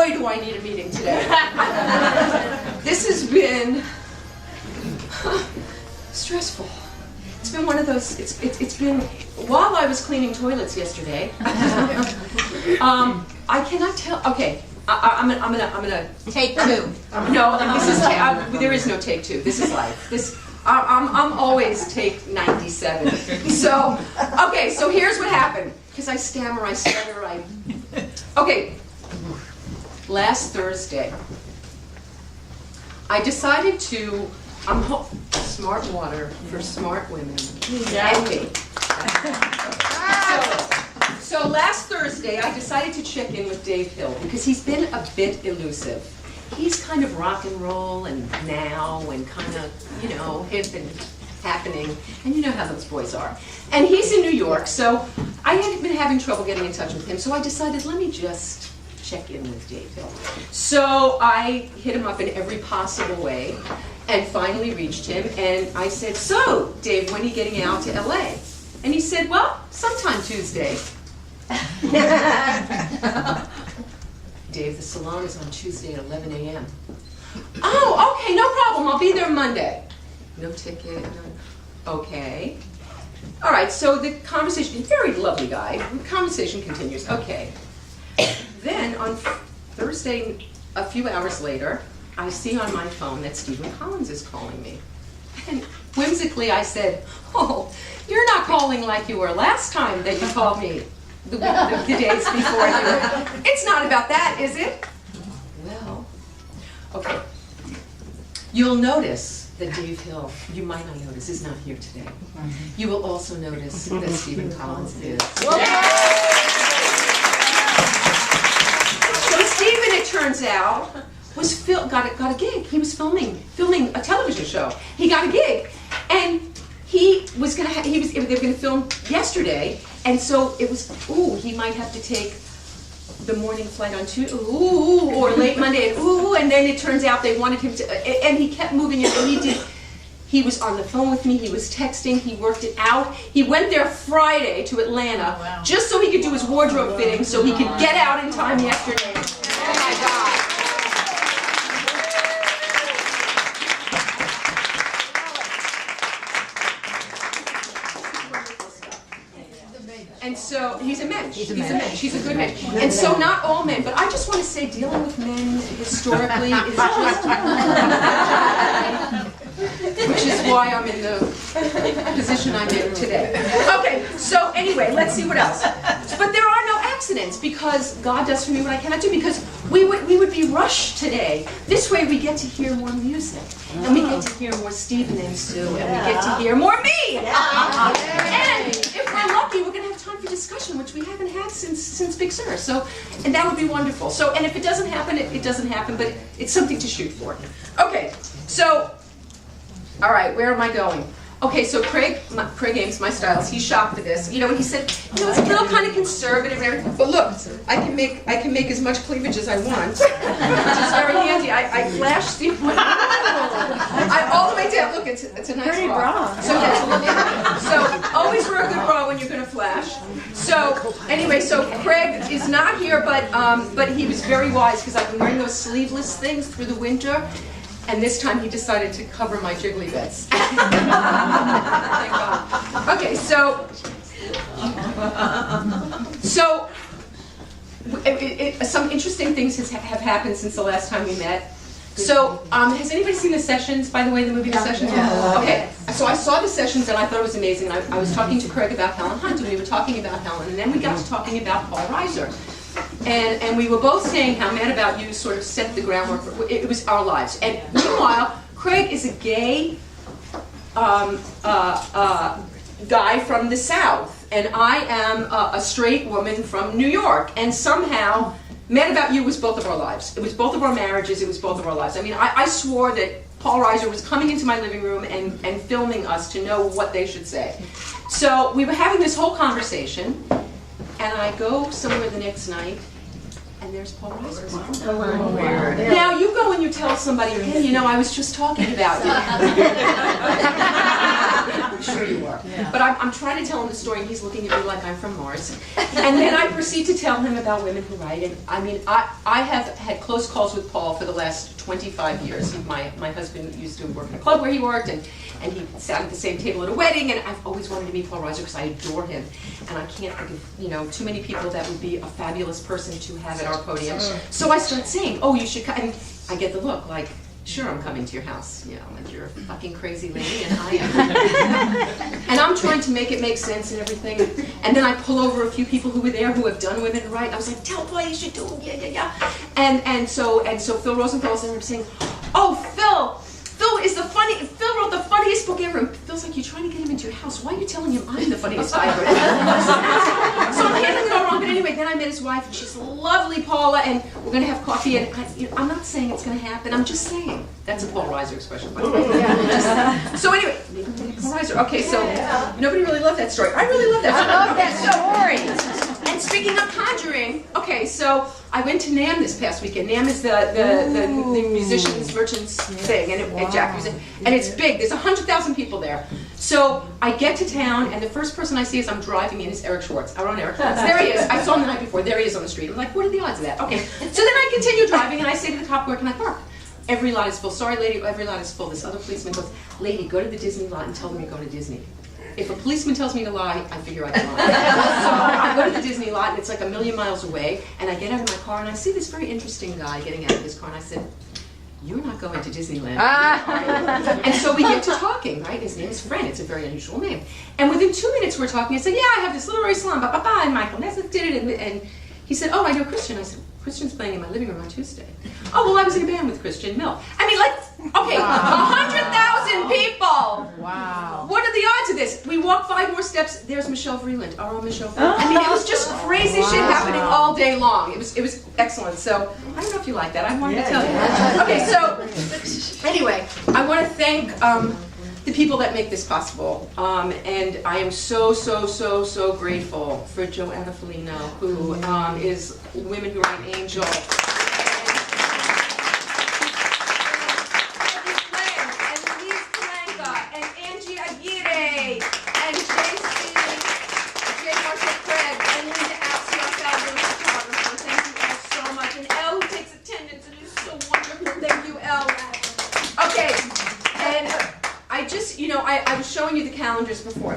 boy, do I need a meeting today. This has been stressful. It's been one of those, it's been, while I was cleaning toilets yesterday, I cannot tell, okay, I'm gonna take two. No, this is, there is no take two. This is life. I'm always take 97. So, okay, so here's what happened. Because I stammer, I stutter, okay, last Thursday, I decided to, smart water for smart women and me. So last Thursday, I decided to check in with Dave Hill because he's been a bit elusive. He's kind of rock and roll and now and kind of, hip and happening. And you know how those boys are. And he's in New York, so I had been having trouble getting in touch with him. So I decided, let me just check in with Dave Hill. So I hit him up in every possible way and finally reached him. And I said, so, Dave, when are you getting out to LA? And he said, well, sometime Tuesday. Dave, the salon is on Tuesday at 11 a.m. Oh, okay, no problem. I'll be there Monday. No ticket, no. Okay. All right, so the conversation, very lovely guy. The conversation continues. Okay. Then on Thursday, a few hours later, I see on my phone that Stephen Collins is calling me. And whimsically I said, oh, you're not calling like you were last time that you called me. The days before you. It's not about that, is it? Well, okay. You'll notice that Dave Hill, you might not notice, is not here today. You will also notice that Stephen Collins is. So Stephen, it turns out, got a gig. He was filming a television show. He got a gig, and they were gonna film yesterday. And so it was, he might have to take the morning flight on Tuesday, or late Monday, and then it turns out they wanted him to, and he kept moving it, and he was on the phone with me, he was texting, he worked it out. He went there Friday to Atlanta, just so he could do his wardrobe fitting, so he could get out in time yesterday. Oh my God. And so, he's a mensch. He's a mensch. He's a good mensch. And so not all men, but I just want to say dealing with men historically is just, which is why I'm in the position I'm in today. Okay, so anyway, let's see what else. But there are no accidents because God does for me what I cannot do, because we would be rushed today. This way we get to hear more music, and we get to hear more Stephen and Sue, and we get to hear more me. And if we're lucky, we're going to have time for discussion, which we haven't had since Big Sur. So, and that would be wonderful. So, and if it doesn't happen, it doesn't happen, but it's something to shoot for. Okay, so, all right, where am I going? Okay, so Craig Ames, my stylist, he shopped for this. And he said, it's a little kind of conservative and everything, but look, I can make as much cleavage as I want, which is very handy. I flash the all the way down. Look, it's a nice pretty bra. So always wear a good bra when you're going to flash. So anyway, so Craig is not here, but he was very wise because I've been wearing those sleeveless things through the winter. And this time he decided to cover my jiggly bits. Thank God. Okay, so some interesting things have happened since the last time we met. So, has anybody seen The Sessions, by the way, the movie The Sessions? Yeah. Okay, so I saw The Sessions and I thought it was amazing. I was talking to Craig about Helen Hunt, and we were talking about Helen, and then we got to talking about Paul Reiser. And we were both saying how Mad About You sort of set the groundwork for it was our lives. And meanwhile, Craig is a gay guy from the South, and I am a straight woman from New York. And somehow, Mad About You was both of our lives. It was both of our marriages. It was both of our lives. I mean, I swore that Paul Reiser was coming into my living room and filming us to know what they should say. So we were having this whole conversation. And I go somewhere the next night, and there's Paul Reiser. Now you go and you tell somebody, hey, I was just talking about you. I'm sure you are. But I'm trying to tell him the story, and he's looking at me like I'm from Mars. And then I proceed to tell him about women who write. And I mean, I have had close calls with Paul for the last 25 years. My husband used to work in a club where he worked, and he sat at the same table at a wedding, and I've always wanted to meet Paul Reiser because I adore him. And I can't think of, too many people that would be a fabulous person to have at our podium. So I start saying, oh, you should come. And I get the look like, sure, I'm coming to your house. Like you're a fucking crazy lady, and I am. And I'm trying to make it make sense and everything. And then I pull over a few people who were there who have done women right. I was like, tell Paul you should do it, yeah. And so Phil Rosenthal's there saying, oh, Phil wrote the funniest book ever. And Phil's like, you're trying to get him into your house. Why are you telling him I'm the funniest guy ever? So I'm handling it all wrong. But anyway, then I met his wife, and she's lovely, Paula, and we're going to have coffee. And I'm not saying it's going to happen. I'm just saying. That's a Paul Reiser expression, by the way. So anyway, Paul Reiser. Okay, so nobody really loved that story. I really love that story. I love that story. And speaking of conjuring, okay, so I went to NAMM this past weekend. NAMM is the musicians, merchants thing, and Jack Music, and it's big. There's 100,000 people there. So I get to town, and the first person I see as I'm driving in is Eric Schwartz. I don't know Eric Schwartz. There he is. I saw him the night before. There he is on the street. I'm like, what are the odds of that? Okay. So then I continue driving, and I say to the cop, where can I park? Every lot is full. Sorry, lady, every lot is full. This other policeman goes, lady, go to the Disney lot and tell them you're going to Disney. If a policeman tells me to lie, I figure I can lie. So I go to the Disney lot, and it's like 1,000,000 miles away, and I get out of my car, and I see this very interesting guy getting out of his car, and I said, you're not going to Disneyland. And so we get to talking, right? His name is Fred. It's a very unusual name. And within 2 minutes we're talking. I said, yeah, I have this literary salon, and Michael Nesmith did it, and he said, oh, I know Christian. I said, Christian's playing in my living room on Tuesday. Oh, well, I was in a band with Christian Mill. I mean, like, okay, 100,000 people. Wow. What are the odds of this? We walk 5 more steps. There's Michelle Vreeland, our own Michelle Vreeland. I mean, it was just crazy shit happening all day long. It was excellent. So I don't know if you like that. I wanted to tell you. Okay, so anyway, I want to thank the people that make this possible. And I am so grateful for Joanna Felino, who is Women Who Are an Angel. And Louise Palanker, and Angie Aguirre, and J. Marshall Craig, and Linda Apsey, our fabulous photographer. Thank you all so much. And Elle, who takes attendance, and is so wonderful. Thank you, Elle. Okay, and I just, I was showing you the calendars before,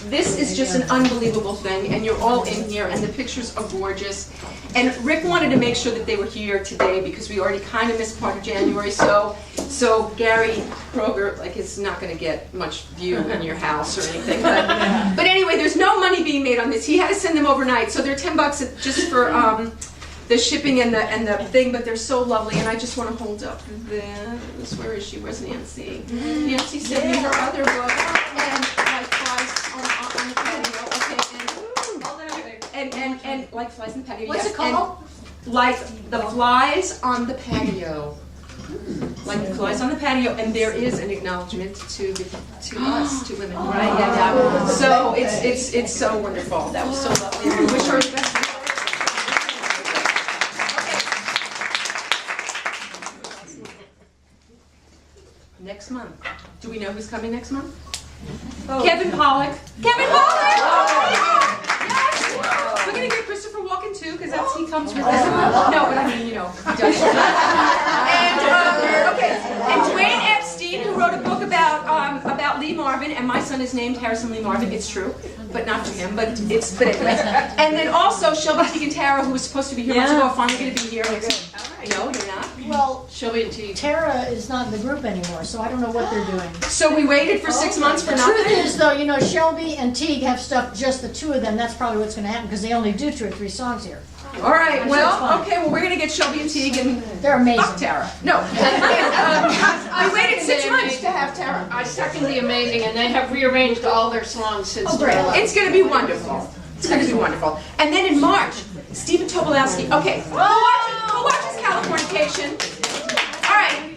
this is just an unbelievable thing, and you're all in here, and the pictures are gorgeous. And Rick wanted to make sure that they were here today because we already kind of missed part of January, so Gary Kroger, is not going to get much view in your house or anything. But anyway, there's no money being made on this. He had to send them overnight, so they're $10 just for the shipping and the thing, but they're so lovely, and I just want to hold up this. Where is she? Where's Nancy? Nancy sent me her other book, and like flies on the patio. Okay, and like flies on the patio. What's it called? And like the flies on the patio. Like the flies on the patio, and there is an acknowledgement to us, to women, right? Yeah. So it's so wonderful. That was so lovely. We wish her the best. Next month. Do we know who's coming next month? Oh. Kevin Pollak. Kevin Pollak! Yes! We're going to get Christopher Walken too, because he comes with us. No, but I mean, he does. And Dwayne Epstein, who wrote a book about Lee Marvin, and my son is named Harrison Lee Marvin. It's true, but not to him. But anyway. And then also Shelby Teague and Tara, who was supposed to be here months ago, are finally going to be here. No, you're not. Well, Shelby and Teague. Tara is not in the group anymore, so I don't know what they're doing. So we waited for 6 months for nothing? The truth is, though, Shelby and Teague have stuff, just the two of them. That's probably what's going to happen, because they only do 2 or 3 songs here. All right, we're going to get Shelby and Teague, and they're amazing. Fuck Tara. No. We waited 6 months to have Tara. I second the amazing, and they have rearranged all their songs since. Oh, great. It's going to be wonderful. It's going to be wonderful. And then in March, Stephen Tobolowsky. Okay, who watches Californication? All right.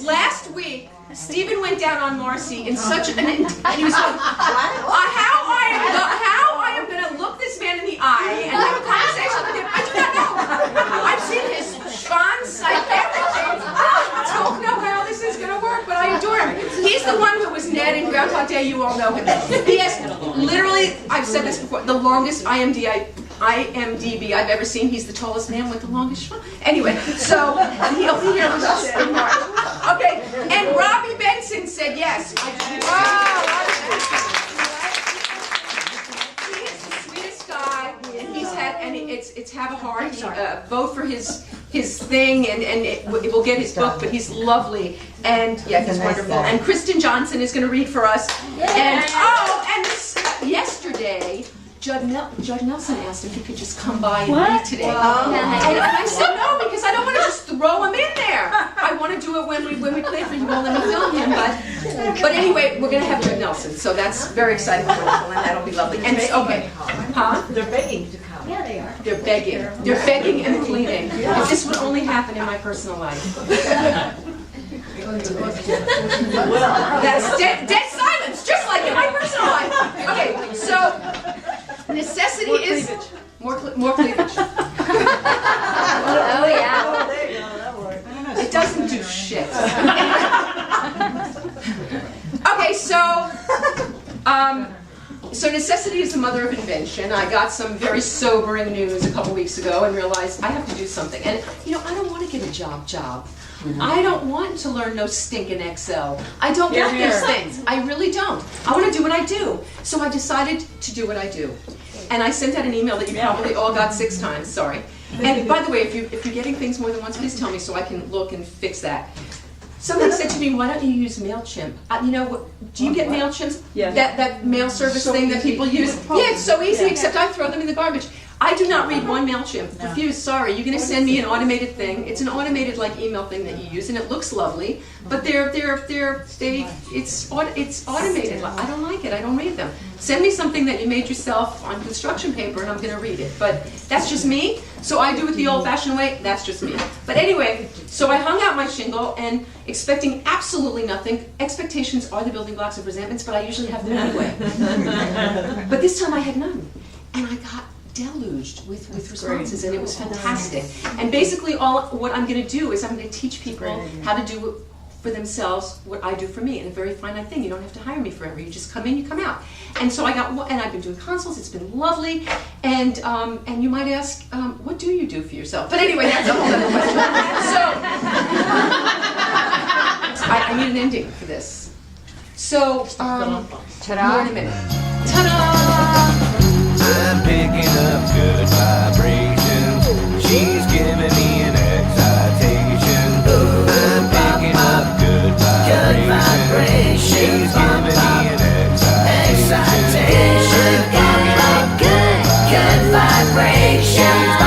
Last week, Stephen went down on Marcy in such an, and he was going, how I am going to look this man in the eye and have a conversation with him. I do not know. I've seen his font, site, everything. I don't know how this is going to work, but I adore him. He's the one who was Ned in Groundhog day you all know him. He has literally, I've said this before, the longest IMDb I've ever seen. He's the tallest man with the longest shot. Anyway, so he'll be here with us in March. Okay, and Robbie Benson said yes. Wow, he is the sweetest guy, and he's had, and it's have a heart. Vote for his thing, and it will get his book, but he's lovely, and yeah, he's wonderful. And Kristen Johnson is going to read for us. And yesterday, Judd Nelson asked if he could just come by and read today. And I said no, because I don't want to just throw him in there. I want to do it when we play for you. Won't let me film him, but anyway, we're going to have Judd Nelson, so that's very exciting and wonderful, and that'll be lovely. And okay, huh? They're begging to come. Yeah, they are. They're begging. They're begging and pleading. If this would only happen in my personal life. That's dead silence, just like in my personal life. Okay, so necessity is more cleavage. Oh yeah. Oh, there you go. That worked. It doesn't do shit. Okay, so necessity is the mother of invention. I got some very sobering news a couple weeks ago and realized I have to do something. And I don't want to get a job. I don't want to learn no stinking Excel. I don't want these things. I really don't. I want to do what I do. So I decided to do what I do. And I sent out an email that you probably all got 6 times, sorry. And by the way, if you're getting things more than once, please tell me so I can look and fix that. Somebody said to me, why don't you use MailChimp? Do you get MailChimp? Yes. That mail service thing that people use? Yeah, it's so easy, except I throw them in the garbage. I do not read one MailChimp. Refuse, sorry. You're going to send me an automated thing. It's an automated email thing that you use, and it looks lovely, but it's automated. I don't like it. I don't read them. Send me something that you made yourself on construction paper, and I'm going to read it. But that's just me. So I do it the old-fashioned way. That's just me. But anyway, so I hung out my shingle and expecting absolutely nothing. Expectations are the building blocks of resentments, but I usually have them anyway. But this time I had none, and I got deluged with responses, and it was fantastic. And basically what I'm going to do is I'm going to teach people how to do for themselves what I do for me, and a very finite thing. You don't have to hire me forever. You just come in, you come out. And so and I've been doing consults. It's been lovely. And you might ask, what do you do for yourself? But anyway, that's a whole other question. So I need an ending for this. So ta-da! More in a minute. Ta-da! I'm picking up good vibrations. She's giving me an excitation. I'm picking up good vibrations. She's giving me an excitation. Good vibrations.